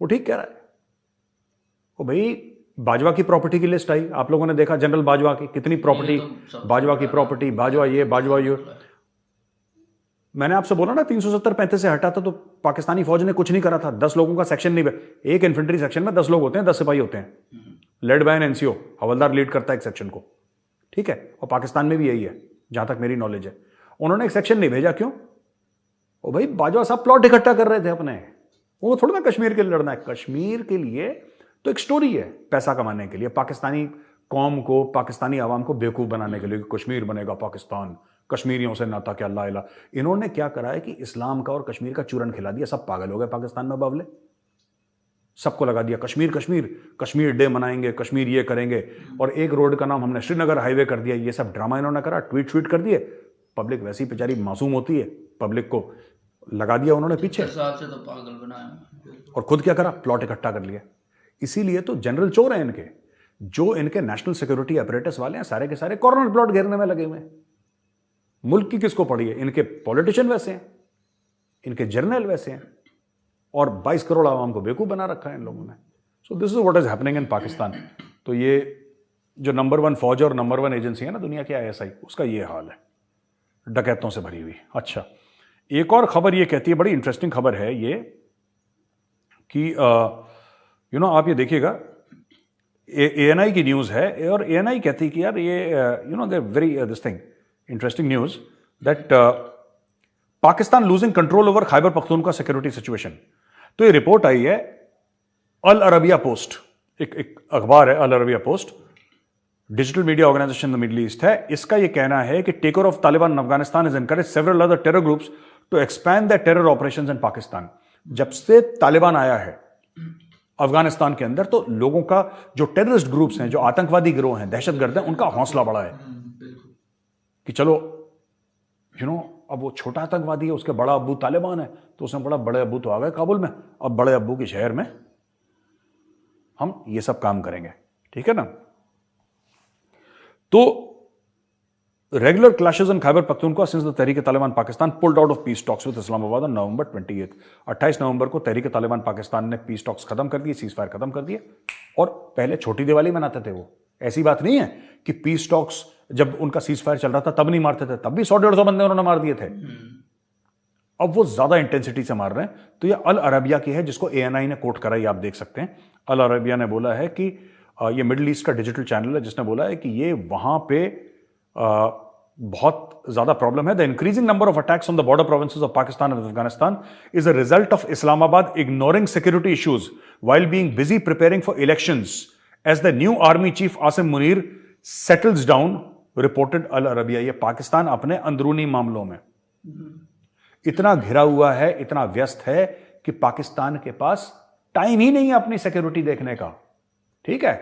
वो ठीक कह रहा है। वो भाई बाजवा की प्रॉपर्टी की लिस्ट आई, आप लोगों ने देखा जनरल बाजवा की कितनी प्रॉपर्टी, बाजवा की प्रॉपर्टी, बाजवा ये बाजवा ये। मैंने आपसे बोला ना 370-35 से हटा था तो पाकिस्तानी फौज ने कुछ नहीं करा था। 10 लोगों का सेक्शन नहीं, एक इन्फेंट्री सेक्शन में 10 लोग होते हैं, 10 सिपाही होते हैं, लेड बाय एन एनसीओ, हवलदार लीड करता है एक सेक्शन को। ठीक है, और पाकिस्तान में भी यही है जहां तक मेरी नॉलेज है। उन्होंने एक सेक्शन नहीं भेजा, क्यों? ओ भाई बाजवा साहब प्लॉट इकट्ठा कर रहे थे अपने, वो थोड़ा ना कश्मीर के लिए लड़ना है। कश्मीर के लिए तो एक स्टोरी है, पैसा कमाने के लिए, पाकिस्तानी कौम को, पाकिस्तानी आवाम को बेवकूफ बनाने के लिए, कश्मीर बनेगा पाकिस्तान, कश्मीरियों से नाता क्या, ला इला। इन्होंने क्या करा है कि इस्लाम का और कश्मीर का चूरन खिला दिया, सब पागल हो गए पाकिस्तान में बावले, सबको लगा दिया कश्मीर कश्मीर, कश्मीर डे मनाएंगे, कश्मीर ये करेंगे, और एक रोड का नाम हमने श्रीनगर हाईवे कर दिया। ये सब ड्रामा इन्होंने करा, ट्वीट श्वीट कर दिए। पब्लिक वैसी बेचारी मासूम होती है, पब्लिक को लगा दिया उन्होंने पीछे, हिसाब से तो पागल बनाया, और खुद क्या करा, प्लॉट इकट्ठा कर लिया। इसीलिए तो जनरल चोर हैं इनके, जो इनके नेशनल सिक्योरिटी अपरेटस वाले हैं, सारे के सारे कॉर्नर प्लॉट घेरने में लगे हुए हैं। मुल्क की किसको पड़ी है? इनके पॉलिटिशियन वैसे हैं, इनके जर्नल वैसे हैं, और 22 करोड़ आवाम को बेवकूफ बना रखा है इन लोगों ने। So this is what is happening in Pakistan. तो ये जो नंबर 1 फौज और नंबर 1 एजेंसी है ना दुनिया की, आईएसआई, उसका ये हाल है, डकैतों से भरी हुई। अच्छा, एक और खबर ये कहती है, बड़ी इंटरेस्टिंग खबर है ये, कि आप ये देखिएगा, एएनआई की न्यूज़ है, और एएनआई कहती है कि यार ये they very this thing interesting news that Pakistan losing control over Khyber Pakhtunkhwa security situation. तो ये रिपोर्ट आई है, अल अरबिया पोस्ट, एक अखबार है Al Arabiya post, digital media organization the Middle East है। इसका ये कहना है कि take over of Taliban in Afghanistan is encourage several other terror groups to expand the terror operations in Pakistan. जब से तालिबान आया है अफगानिस्तान के अंदर, तो लोगों का जो टेररिस्ट ग्रुप्स हैं, जो आतंकवादी गिरोह हैं, दहशतगर्द हैं, उनका हौसला बढ़ा है कि चलो अब वो छोटा आतंकवादी है, उसके बड़ा अब्बू तालिबान है, तो उसने बड़ा बड़े अब्बू तो आ गए काबुल में, अब बड़े अब्बू के शहर में हम ये सब काम करेंगे। ठीक है ना? तो regular clashes in Khyber Pakhtunkhwa since the Tehreek Taliban Pakistan pulled out of peace talks with Islamabad on November 28। 28 नवंबर को तहरीक तालिबान पाकिस्तान ने पीस टॉक्स खत्म कर दिए, सीज फायर खत्म कर दिए। और पहले छोटी दिवाली मनाते थे वो, ऐसी बात नहीं है कि पीस टॉक्स जब उनका सीज फायर चल रहा था तब नहीं मारते थे, तब भी 100-150 बंदे उन्होंने मार दिए थे। अब वो ज्यादा इंटेंसिटी से मार रहे हैं। तो ये अल अरबिया की है, जिसको एएनआई ने कोट करा, ये आप देख सकते हैं। अल अरबिया ने बोला है कि ये मिडिल ईस्ट का डिजिटल चैनल है, जिसने बोला है कि ये वहां पे बहुत ज्यादा प्रॉब्लम है। The increasing number of attacks on the border provinces of Pakistan and Afghanistan is a result of Islamabad ignoring security issues while being busy preparing for elections as the new army chief Asim Munir settles down reported Al Arabiya, ये पाकिस्तान अपने अंदरूनी मामलों में इतना घिरा हुआ है, इतना व्यस्त है कि पाकिस्तान के पास टाइम ही नहीं है अपनी सिक्योरिटी देखने का। ठीक है,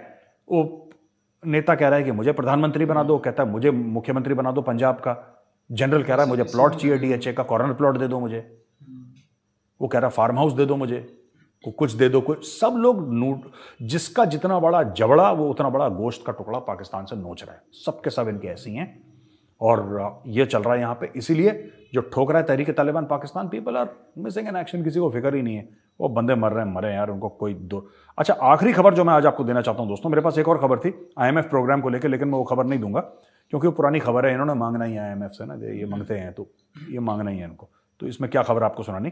वो नेता कह रहा है कि मुझे प्रधानमंत्री बना दो, कहता है मुझे मुख्यमंत्री बना दो पंजाब का। जनरल कह रहा है मुझे प्लॉट चाहिए डीएचए का, कॉर्नर प्लॉट दे दो मुझे। वो कह रहा है फार्म हाउस दे दो मुझे, कुछ दे दो कुछ। सब लोग जिसका जितना बड़ा जबड़ा वो उतना बड़ा गोश्त का टुकड़ा पाकिस्तान से नोच रहा है। सबके सब इनके ऐसी हैं और ये चल रहा है यहाँ पे। इसीलिए जो ठोक रहा है Tehreek Taliban Pakistan, people are missing in action. किसी को फिक्र ही नहीं है, वो बंदे मर रहे हैं, मरे यार, उनको कोई दो। अच्छा, आखिरी खबर जो मैं आज आपको देना चाहता हूँ दोस्तों, मेरे पास एक और खबर थी IMF प्रोग्राम को लेकर, लेकिन मैं वो खबर नहीं दूंगा क्योंकि वो पुरानी खबर है। इन्होंने मांगना ही है IMF से ना, ये मांगते हैं तो ये मांगना ही है इनको। तो इसमें क्या खबर आपको सुनानी।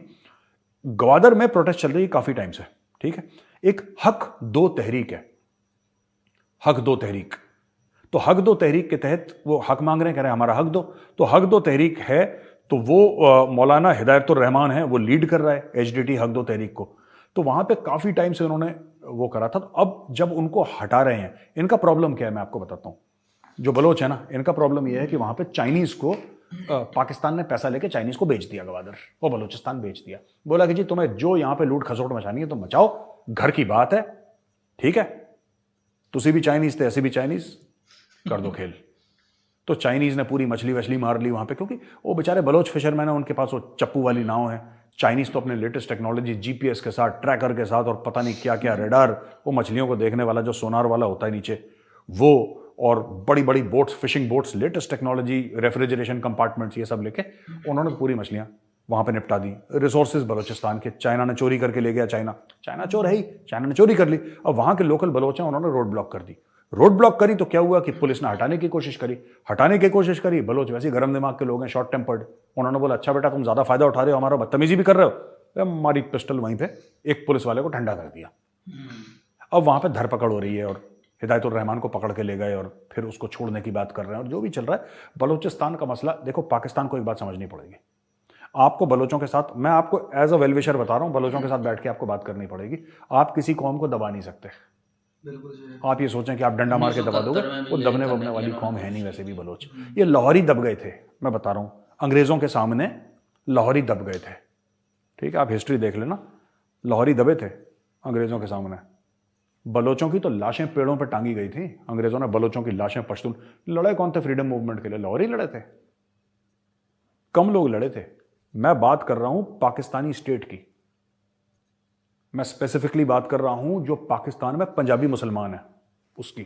ग्वादर में प्रोटेस्ट चल रही है काफी टाइम से। ठीक है, एक हक दो तहरीक है, हक दो तहरीक। तो हक दो तहरीक के तहत वो हक मांग रहे हैं, कह रहे हैं हमारा हक दो। तो हक दो तहरीक है तो वो मौलाना हिदायतुर रहमान है, वो लीड कर रहा है HDT हक दो तहरीक को। तो वहां पे काफी टाइम से उन्होंने वो करा था। तो अब जब उनको हटा रहे हैं, इनका प्रॉब्लम क्या है मैं आपको बताता हूं। जो बलोच है ना, इनका प्रॉब्लम यह है कि वहां पे चाइनीज को पाकिस्तान ने पैसा लेके चाइनीज को बेच दिया ग्वादर, वो बलूचिस्तान बेच दिया। बोला कि जी तुम्हें जो यहां पे लूट खसोट मचानी है तो मचाओ, घर की बात है। ठीक है, तुसी भी चाइनीज थे, ऐसे भी चाइनीज, कर दो खेल। तो चाइनीज ने पूरी मछली वछली मार ली वहां पे, क्योंकि वो बेचारे बलोच फिशरमैन है, उनके पास वो चप्पू वाली नाव है। चाइनीज तो अपने लेटेस्ट टेक्नोलॉजी GPS के साथ, ट्रैकर के साथ और पता नहीं क्या क्या रेडार, वो मछलियों को देखने वाला जो सोनार वाला होता है नीचे वो, और बड़ी बड़ी boats, fishing boats, latest technology, refrigeration compartments, ये सब लेके उन्होंने पूरी मछलियां वहां पे निपटा दी। रिसोर्सेज बलोचिस्तान के चाइना ने चोरी करके ले गया। चाइना चोर है ही, चाइना ने चोरी कर ली। अब वहां के लोकल बलोच हैं, उन्होंने रोड ब्लॉक कर दी। रोड ब्लॉक करी तो क्या हुआ कि पुलिस ने हटाने की कोशिश करी। बलोच वैसे गर्म दिमाग के लोग हैं, शॉर्ट टेम्पर्ड। उन्होंने बोला अच्छा बेटा तुम ज्यादा फायदा उठा रहे हो, हमारा बदतमीजी भी कर रहे हो। हमारी पिस्टल वहीं पे एक पुलिस वाले को ठंडा कर दिया। अब वहां पे धरपकड़ हो रही है और हिदायतुर रहमान को पकड़ के ले गए और फिर उसको छोड़ने की बात कर रहे हैं। और जो भी चल रहा है बलूचिस्तान का मसला, देखो पाकिस्तान को एक बात समझनी पड़ेगी। आपको बलोचों के साथ, मैं आपको एज अ वेलविशर बता रहा हूं, बलोचों के साथ बैठ के आपको बात करनी पड़ेगी। आप किसी कौम को दबा नहीं सकते। आप ये सोचें कि आप डंडा मार के दबा दोगे, वो दबने वबने वाली कौम है नहीं वैसे भी बलोच। ये लाहौरी दब गए थे, मैं बता रहा हूं, अंग्रेजों के सामने लाहौरी दब गए थे। ठीक है, आप हिस्ट्री देख लेना, लाहौरी दबे थे अंग्रेजों के सामने। बलोचों की तो लाशें पेड़ों पर टांगी गई थी। अंग्रेजों ने बलोचों की लाशें, पश्तून लड़े कौन थे फ्रीडम मूवमेंट के लिए? लाहौरी लड़े थे, कम लोग लड़े थे। मैं बात कर रहा हूं पाकिस्तानी स्टेट की, मैं स्पेसिफिकली बात कर रहा हूं जो पाकिस्तान में पंजाबी मुसलमान है उसकी।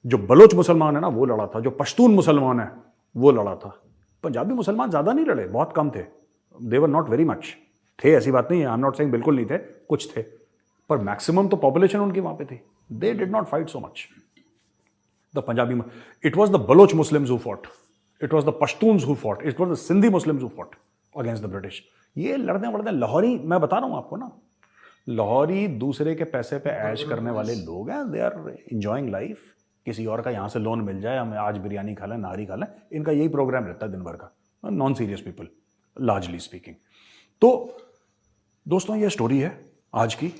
जो बलोच मुसलमान है ना वो लड़ा था, जो पश्तून मुसलमान है वो लड़ा था। पंजाबी मुसलमान ज्यादा नहीं लड़े, बहुत कम थे। दे वर नॉट वेरी मच, थे ऐसी बात नहीं है, आई एम नॉट सेइंग बिल्कुल नहीं थे, कुछ थे, पर मैक्सिमम तो पॉपुलेशन उनकी वहां पे थी। They did not fight so much. The Punjabi, it was the Baloch Muslims who fought, it was the Pashtuns who fought, it was the Sindhi Muslims who fought against the British. ये लड़ने वड़ने लाहौरी, मैं बता रहा हूं आपको ना, लाहौरी दूसरे के पैसे पे ऐश करने वाले लोग हैं। They are enjoying life. किसी और का यहां से लोन मिल जाए, हमें आज बिरयानी खा लें, नारी खा लें, इनका यही प्रोग्राम रहता है दिन भर का। Non serious people largely speaking. तो दोस्तों ये स्टोरी है आज की।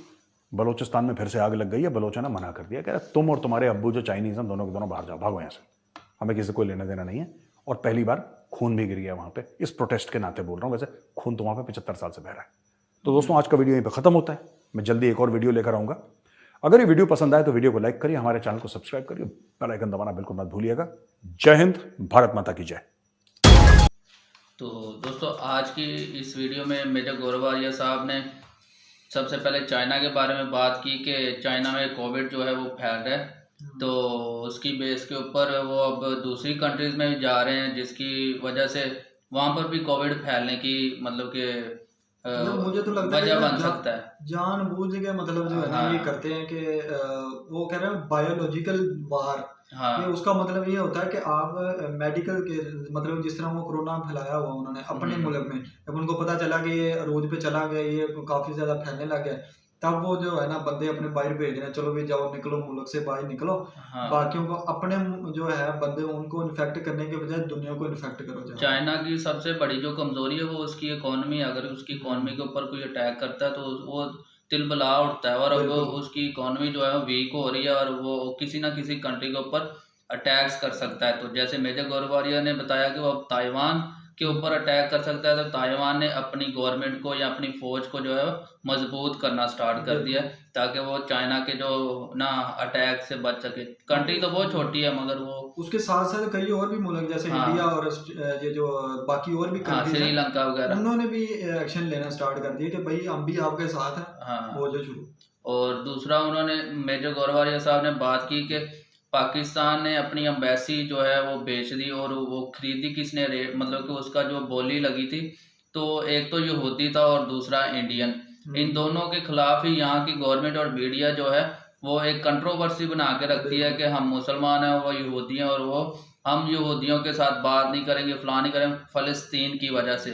बलोचिस्तान में फिर से आग लग गई है। बलोचों ने मना कर दिया, कह रहे तुम और तुम्हारे अब्बू जो चाइनीज हैं दोनों के दोनों बाहर जाओ, भागो यहाँ से, हमें किसी को लेना देना नहीं है। और पहली बार खून भी गिर गया वहां पे, इस प्रोटेस्ट के नाते बोल रहा हूं, वैसे खून तो वहां पे 75 साल से बह रहा है। तो दोस्तों आज का वीडियो यहीं पे खत्म होता है। मैं जल्दी एक और वीडियो लेकर आऊंगा। अगर ये वीडियो पसंद आए तो वीडियो को लाइक करिए, हमारे चैनल को सब्सक्राइब करिए, बेल आइकन दबाना बिल्कुल मत भूलिएगा। जय हिंद, भारत माता की जय। तो दोस्तों आज की इस वीडियो में मेजर गौरव आर्य साहब ने सबसे पहले चाइना के बारे में बात की कि चाइना में कोविड जो है वो फैल रहा है। तो उसकी बेस के ऊपर वो अब दूसरी कंट्रीज में भी जा रहे हैं, जिसकी वजह से वहाँ पर भी कोविड फैलने की मतलब कि मुझे तो लगता है वजह बन सकता है। जानबूझ के मतलब जो है ना ये करते हैं कि वो कह रहे हैं बायोलॉजिकल वार। ये उसका मतलब ये होता है कि आप मेडिकल के मतलब जिस तरह वो कोरोना फैलाया हुआ उन्होंने अपने मुल्क में, जब उनको पता चला कि ये रोज पे चला गया, ये काफी ज्यादा फैलने लग गया, तब वो जो है ना बंदे अपने बाहर भेज रहे हैं, चलो भी जाओ निकलो मुल्क से बाहर निकलो। बाकियों को अपने जो है बंदे उनको इन्फेक्ट करने के बजाय दुनिया को इन्फेक्ट करो। चाइना की सबसे बड़ी जो कमजोरी है वो उसकी इकोनॉमी। अगर उसकी इकोनॉमी के ऊपर कोई अटैक करता है तो वो तिलबला उठता है, और अब उसकी इकोनॉमी जो है वीक हो रही है और वो किसी ना किसी कंट्री के ऊपर अटैक्स कर सकता है। तो जैसे मेजर गौरवारिया ने बताया कि वो अब ताइवान के ऊपर अटैक कर सकता है, तो ताइवान ने अपनी गवर्नमेंट को या अपनी फौज को जो है मजबूत करना स्टार्ट कर दिया ताकि वो चाइना के जो ना अटैक से बच सके। कंट्री तो बहुत छोटी है मगर वो उसके साथ साथ कई और भी मुल्क जैसे हाँ, इंडिया और ये जो बाकी और भी हाँ, कंट्रीज श्रीलंका वगैरह, उन्होंने भी एक्शन लेना स्टार्ट कर दिया कि भाई हम भी आपके साथ हैं, हाँ। वो जो शुरू। और दूसरा उन्होंने मेजर गौरवारिया साहब ने बात की कि पाकिस्तान ने अपनी एम्बेसी जो है वो बेच दी, और वो खरीदी किसने रेट, मतलब कि उसका जो बोली लगी थी, तो एक तो यहूदी था और दूसरा इंडियन। इन दोनों के खिलाफ ही यहाँ की गवर्नमेंट और मीडिया जो है वो एक कंट्रोवर्सी बना के रखती है कि हम मुसलमान हैं, वो यहूदी हैं, और वो हम यहूदियों के साथ बात नहीं करेंगे, फलां नहीं करेंगे फ़लस्तीन की वजह से।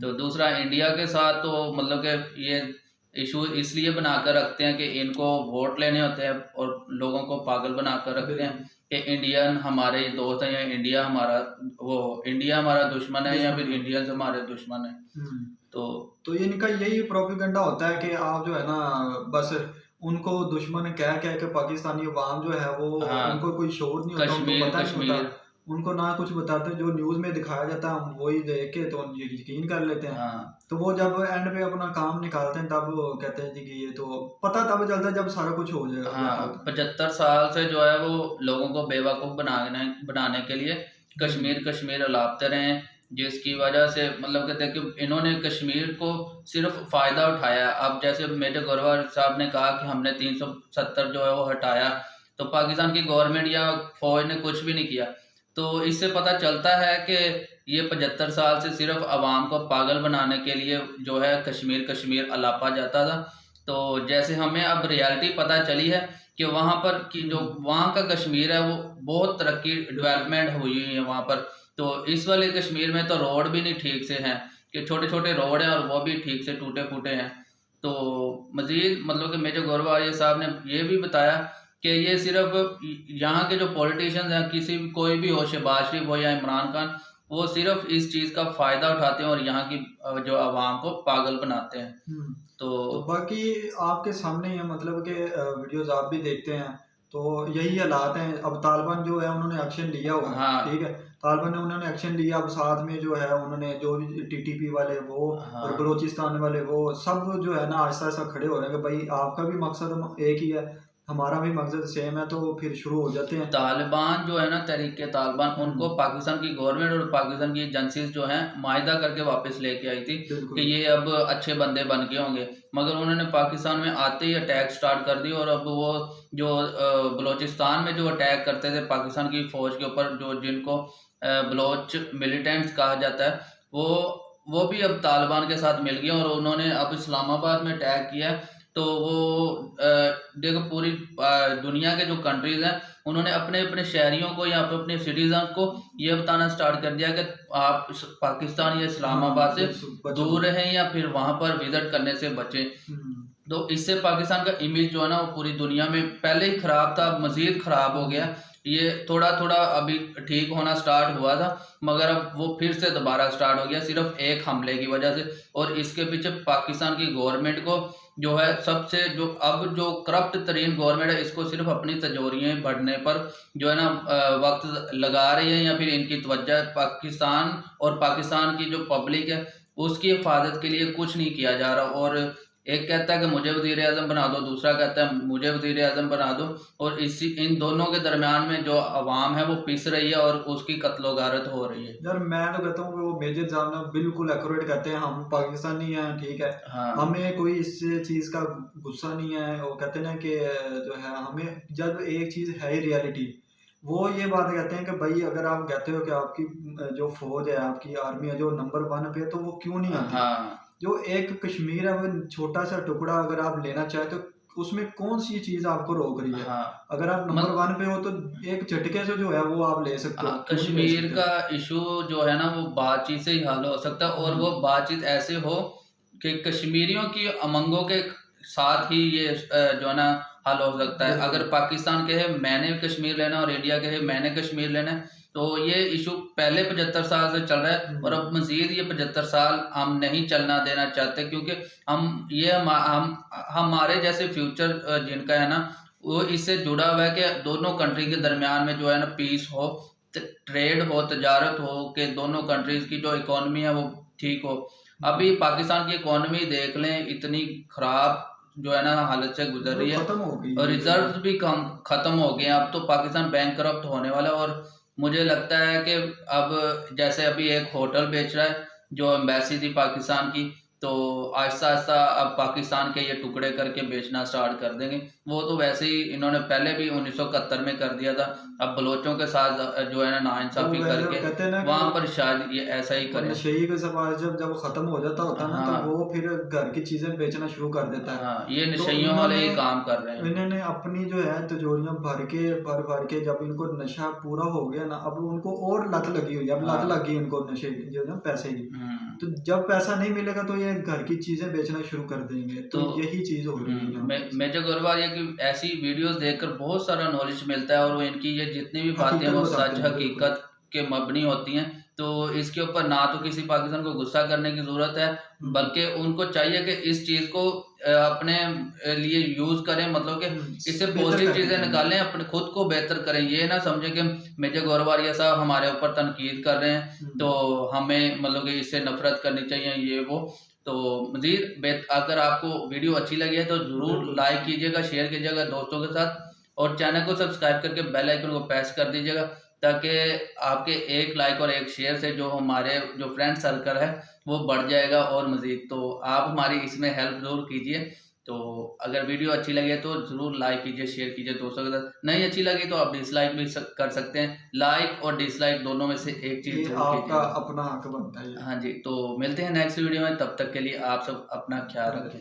तो दूसरा इंडिया के साथ तो मतलब कि ये इशू इसलिए बनाकर रखते हैं कि इनको वोट लेने होते हैं और लोगों को पागल बनाकर रखते हैं कि इंडियन हमारे दोस्त हैं या इंडिया हमारा दुश्मन है या फिर इंडियंस हमारे दुश्मन है। तो ये इनका यही प्रोपेगेंडा होता है कि आप जो है ना बस उनको दुश्मन कह के पाकिस्तानी अवाम जो है वो उनको कोई शोर नहीं होता, उनको पता नहीं होता, उनको ना कुछ बताते, जो न्यूज में दिखाया जाता है हम वही देख के तो यकीन कर लेते हैं। तो वो जब एंड पे अपना काम निकालते हैं तब वो कहते हैं जी कि ये तो पता तब चलता है जब सारा कुछ हो जाएगा। 75 साल से जो है वो लोगों को बेवकूफ़ बनाने के लिए कश्मीर अलापते रहे, जिसकी वजह से मतलब कहते हैं कि इन्होंने कश्मीर को सिर्फ फ़ायदा उठाया। अब जैसे मेजर गौरवार साहब ने कहा कि हमने 370 जो है वो हटाया, तो पाकिस्तान की गवर्नमेंट या फौज ने कुछ भी नहीं किया। तो इससे पता चलता है कि ये 75 साल से सिर्फ आवाम को पागल बनाने के लिए जो है कश्मीर अलापा जाता था। तो जैसे हमें अब रियलिटी पता चली है कि वहाँ पर कि जो वहाँ का कश्मीर है वो बहुत तरक्की डेवलपमेंट हुई है वहाँ पर। तो इस वाले कश्मीर में तो रोड भी नहीं ठीक से हैं, कि छोटे छोटे रोड हैं और वो भी ठीक से टूटे फूटे हैं। तो मज़ीद मतलब कि मेजर गौरवारिया साहब ने ये भी बताया कि ये सिर्फ यहाँ के जो पॉलिटिशियंस हैं, कोई भी हो, शहबाज शरीफ हो या इमरान खान, वो सिर्फ इस चीज़ का फ़ायदा उठाते हैं और यहाँ की जो आवाम को पागल बनाते हैं। तो बाकी आपके सामने है, मतलब कि वीडियोस आप भी देखते हैं तो यही हालात हैं। अब तालिबान जो है उन्होंने एक्शन लिया हुआ है, ठीक है, तालिबान ने उन्होंने एक्शन लिया। अब साथ में जो है उन्होंने जो टीटीपी वाले वो और बलोचिस्तान वाले वो सब जो है ना आहिस्ता आहिस्ता खड़े हो रहे हैं कि भाई आपका भी मकसद एक ही है, हमारा भी मकसद सेम है। तो फिर शुरू हो जाते हैं। तालिबान जो है ना, तहरीक तालिबान, उनको पाकिस्तान की गवर्नमेंट और पाकिस्तान की एजेंसीज जो हैं माहिदा करके वापस लेके आई थी कि ये अब अच्छे बंदे बन गए होंगे, मगर उन्होंने पाकिस्तान में आते ही अटैक स्टार्ट कर दी। और अब वो जो बलोचिस्तान में जो अटैक करते थे पाकिस्तान की फौज के ऊपर, जो जिनको बलोच मिलिटेंट्स कहा जाता है, वो भी अब तालिबान के साथ मिल गए और उन्होंने अब इस्लामाबाद में अटैक किया। तो वो देखो पूरी दुनिया के जो कंट्रीज हैं उन्होंने अपने अपने शहरियों को या अपने सिटीजन को ये बताना स्टार्ट कर दिया कि आप पाकिस्तान या इस्लामाबाद से दूर रहें या फिर वहां पर विजिट करने से बचें। तो इससे पाकिस्तान का इमेज जो है ना वो पूरी दुनिया में पहले ही खराब था, मजीद खराब हो गया। ये थोड़ा थोड़ा अभी ठीक होना स्टार्ट हुआ था, मगर अब वो फिर से दोबारा स्टार्ट हो गया सिर्फ एक हमले की वजह से। और इसके पीछे पाकिस्तान की गवर्नमेंट को जो है सबसे जो करप्ट तरीन गवर्नमेंट है, इसको सिर्फ अपनी तिजोरियाँ बढ़ने पर जो है ना वक्त लगा रही है, या फिर इनकी तवज्जो पाकिस्तान और पाकिस्तान की जो पब्लिक है उसकी हिफाजत के लिए कुछ नहीं किया जा रहा। और एक कहता है कि मुझे वज़ीर आज़म बना दो, दूसरा कहता है मुझे वज़ीर आज़म बना दो, और इन दोनों के दरमियान में जो आवाम है वो पिस रही है और उसकी कत्लो गारत हो रही है। यार मैं तो कहता हूँ कि वो मेजर साहब ना बिल्कुल एक्यूरेट कहते हैं, हम पाकिस्तानी हैं, ठीक है, हमें कोई इस चीज़ का गुस्सा नहीं है। वो कहते हैं ना कि जो है हमें जब एक चीज़ है ही रियलिटी, वो ये बात कहते हैं कि भाई अगर आप कहते हो कि आपकी जो फौज है, आपकी आर्मी है जो नंबर 1 पे, तो वो क्यों नहीं आती? जो एक कश्मीर है वो छोटा सा टुकड़ा अगर आप लेना चाहे तो उसमें कौन सी चीज आपको रोक रही है? अगर आप नंबर 1 पे हो तो एक झटके से जो है वो आप ले सकते हो। कश्मीर का इशू जो है ना वो बातचीत से ही हल हो सकता है, और वो बातचीत ऐसे हो कि कश्मीरियों की उमंगों के साथ ही ये जो है ना हल हो सकता है। अगर पाकिस्तान कहे मैंने कश्मीर लेना और इंडिया कहे मैंने कश्मीर लेना है, तो ये इशू पहले 75 साल से चल रहा है और अब मजीद ये 75 साल हम नहीं चलना देना चाहते, क्योंकि हम हमारे जैसे फ्यूचर जिनका है ना वो इससे जुड़ा हुआ है कि दोनों कंट्री के दरमियान में जो है ना पीस हो, ट्रेड हो, तजारत हो, कि दोनों कंट्रीज की जो इकोनॉमी है वो ठीक हो। अभी पाकिस्तान की इकोनॉमी देख लें, इतनी खराब जो है ना हालत से गुजर रही है, खत्म हो गई और है। रिजर्व भी कम खत्म हो गए हैं। अब तो पाकिस्तान बैंकरप्ट होने वाला है। और मुझे लगता है कि अब जैसे अभी एक होटल बेच रहा है जो एम्बेसी थी पाकिस्तान की, तो आहिस्ता आहिस्ता अब पाकिस्तान के ये टुकड़े करके बेचना स्टार्ट कर देंगे। वो तो वैसे ही इन्होंने पहले भी 1971 में कर दिया था। अब बलोचों के साथ जो है ना नाइंसाफी कहते हैं करके ना वहां पर शायद ये ऐसा ही करें। नशेई के समाज जब खत्म हो जाता होता है ना, हाँ। तो वो फिर घर की चीजें बेचना शुरू कर देता है। हाँ, ये तो नशइयों वाले ही इन्होंने काम कर रहे हैं। इन्होंने अपनी जो है तिजोरियां भर के जब इनको नशा पूरा हो गया ना, अब उनको और लत लगी हुई है। अब लत हाँ। लगी उनको नशे की, जो है ना पैसे की। तो जब पैसा नहीं मिलेगा तो ये घर की चीजें बेचना शुरू कर देंगे। तो यही चीज हो रही है यहाँ पे। मेजर गौरव, ये कि ऐसी वीडियोस देखकर बहुत सारा नॉलेज मिलता है, और वो इनकी ये जितनी भी बातें हैं वो हकीकत बताते सच हैं, हकीकत के मबनी होती हैं। तो इसके ऊपर ना तो किसी पाकिस्तान को गुस्सा करने की जरूरत है, बल्कि उनको चाहिए कि इस चीज को अपने लिए यूज करें, मतलब कि इससे बेहतर पॉजिटिव करने चीजें के लिए। निकालें, अपने खुद को बेहतर करें। ये ना समझे कि मेजर गौरव साहब हमारे ऊपर तनकीद कर रहे हैं तो हमें मतलब कि इससे नफरत करनी चाहिए, ये वो। तो मजीद अगर आपको वीडियो अच्छी लगी है तो जरूर लाइक कीजिएगा, शेयर कीजिएगा दोस्तों के साथ, और चैनल को सब्सक्राइब करके बेल आइकन को प्रेस कर दीजिएगा, ताकि आपके एक लाइक और एक शेयर से जो हमारे जो फ्रेंड सर्कल है वो बढ़ जाएगा और मजीद। तो आप हमारी इसमें हेल्प जरूर कीजिए। तो अगर वीडियो अच्छी लगे तो जरूर लाइक कीजिए, शेयर कीजिए दोस्तों के साथ। नहीं अच्छी लगी तो आप डिसलाइक भी कर सकते हैं। लाइक और डिसलाइक दोनों में से एक चीज जरूर आपका कीजिए। अपना हक बनता है। हाँ जी, तो मिलते हैं नेक्स्ट वीडियो में, तब तक के लिए आप सब अपना ख्याल रखें।